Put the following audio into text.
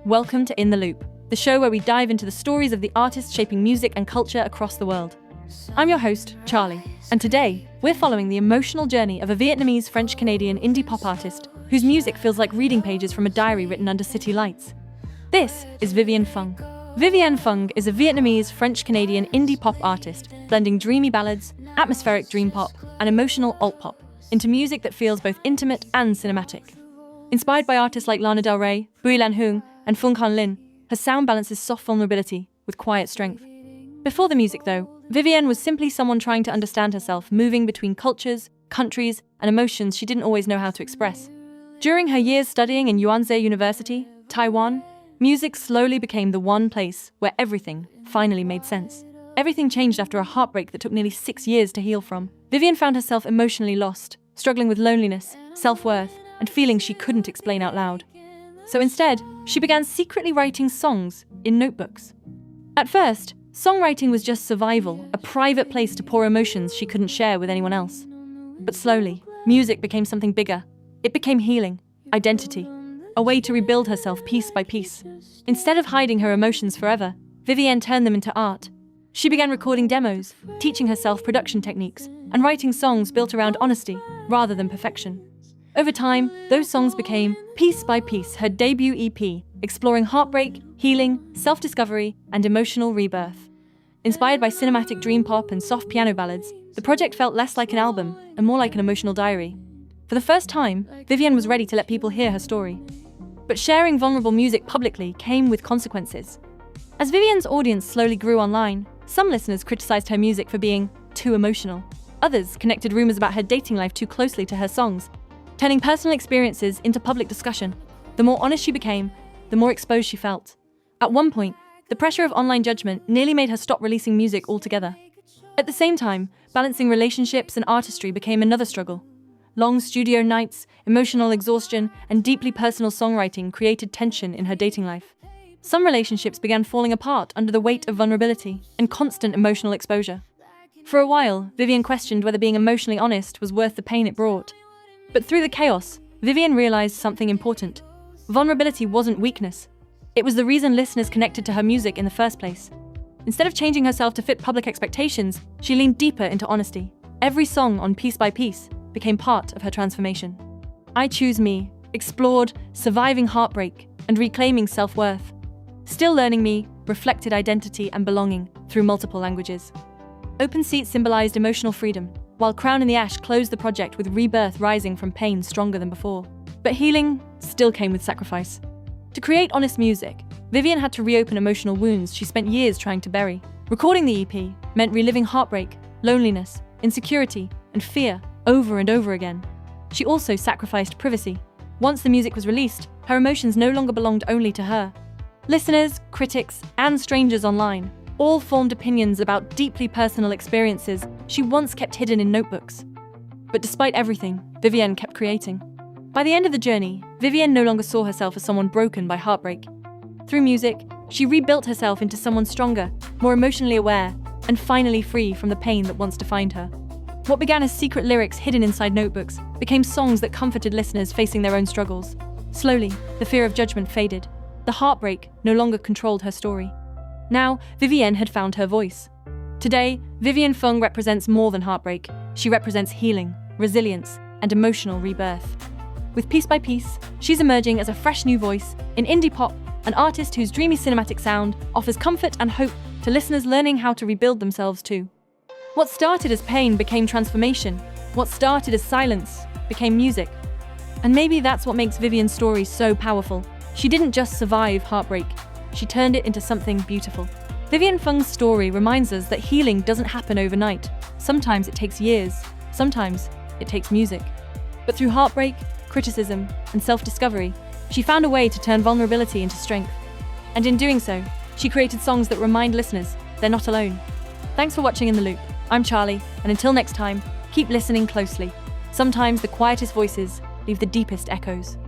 Welcome to In the Loop, the show where we dive into the stories of the artists shaping music and culture across the world. I'm your host, Charlie, and today we're following the emotional journey of a Vietnamese French-Canadian indie pop artist whose music feels like reading pages from a diary written under city lights. This is Vivienne Phung. Vivienne Phung is a Vietnamese French-Canadian indie pop artist, blending dreamy ballads, atmospheric dream pop, and emotional alt-pop into music that feels both intimate and cinematic. Inspired by artists like Lana Del Rey, Bùi Lan Hương, and Phùng Khánh Linh, her sound balances soft vulnerability with quiet strength. Before the music, though, Vivienne was simply someone trying to understand herself, moving between cultures, countries, and emotions she didn't always know how to express. During her years studying in Yonsei University, Taiwan, music slowly became the one place where everything finally made sense. Everything changed after a heartbreak that took nearly 6 years to heal from. Vivienne found herself emotionally lost, struggling with loneliness, self-worth, and feelings she couldn't explain out loud. So instead, she began secretly writing songs in notebooks. At first, songwriting was just survival, a private place to pour emotions she couldn't share with anyone else. But slowly, music became something bigger. It became healing, identity, a way to rebuild herself piece by piece. Instead of hiding her emotions forever, Vivienne turned them into art. She began recording demos, teaching herself production techniques, and writing songs built around honesty rather than perfection. Over time, those songs became, piece by piece, her debut EP, exploring heartbreak, healing, self-discovery, and emotional rebirth. Inspired by cinematic dream pop and soft piano ballads, the project felt less like an album and more like an emotional diary. For the first time, Vivienne was ready to let people hear her story. But sharing vulnerable music publicly came with consequences. As Vivienne's audience slowly grew online, some listeners criticized her music for being too emotional. Others connected rumors about her dating life too closely to her songs, turning personal experiences into public discussion. The more honest she became, the more exposed she felt. At one point, the pressure of online judgment nearly made her stop releasing music altogether. At the same time, balancing relationships and artistry became another struggle. Long studio nights, emotional exhaustion, and deeply personal songwriting created tension in her dating life. Some relationships began falling apart under the weight of vulnerability and constant emotional exposure. For a while, Vivienne questioned whether being emotionally honest was worth the pain it brought. But through the chaos, Vivienne realized something important. Vulnerability wasn't weakness. It was the reason listeners connected to her music in the first place. Instead of changing herself to fit public expectations, she leaned deeper into honesty. Every song on Piece by Piece became part of her transformation. I Choose Me explored surviving heartbreak and reclaiming self-worth. Still Learning Me reflected identity and belonging through multiple languages. Open Seat symbolized emotional freedom, while Crown in the Ash closed the project with rebirth rising from pain stronger than before. But healing still came with sacrifice. To create honest music, Vivienne had to reopen emotional wounds she spent years trying to bury. Recording the EP meant reliving heartbreak, loneliness, insecurity, and fear over and over again. She also sacrificed privacy. Once the music was released, her emotions no longer belonged only to her. Listeners, critics, and strangers online all formed opinions about deeply personal experiences she once kept hidden in notebooks. But despite everything, Vivienne kept creating. By the end of the journey, Vivienne no longer saw herself as someone broken by heartbreak. Through music, she rebuilt herself into someone stronger, more emotionally aware, and finally free from the pain that once defined her. What began as secret lyrics hidden inside notebooks became songs that comforted listeners facing their own struggles. Slowly, the fear of judgment faded. The heartbreak no longer controlled her story. Now, Vivienne had found her voice. Today, Vivienne Phung represents more than heartbreak. She represents healing, resilience, and emotional rebirth. With Piece by Piece, she's emerging as a fresh new voice in indie pop, an artist whose dreamy cinematic sound offers comfort and hope to listeners learning how to rebuild themselves too. What started as pain became transformation. What started as silence became music. And maybe that's what makes Vivienne's story so powerful. She didn't just survive heartbreak. She turned it into something beautiful. Vivienne Phung's story reminds us that healing doesn't happen overnight. Sometimes it takes years. Sometimes it takes music. But through heartbreak, criticism, and self-discovery, she found a way to turn vulnerability into strength. And in doing so, she created songs that remind listeners they're not alone. Thanks for watching In the Loop. I'm Charlie, and until next time, keep listening closely. Sometimes the quietest voices leave the deepest echoes.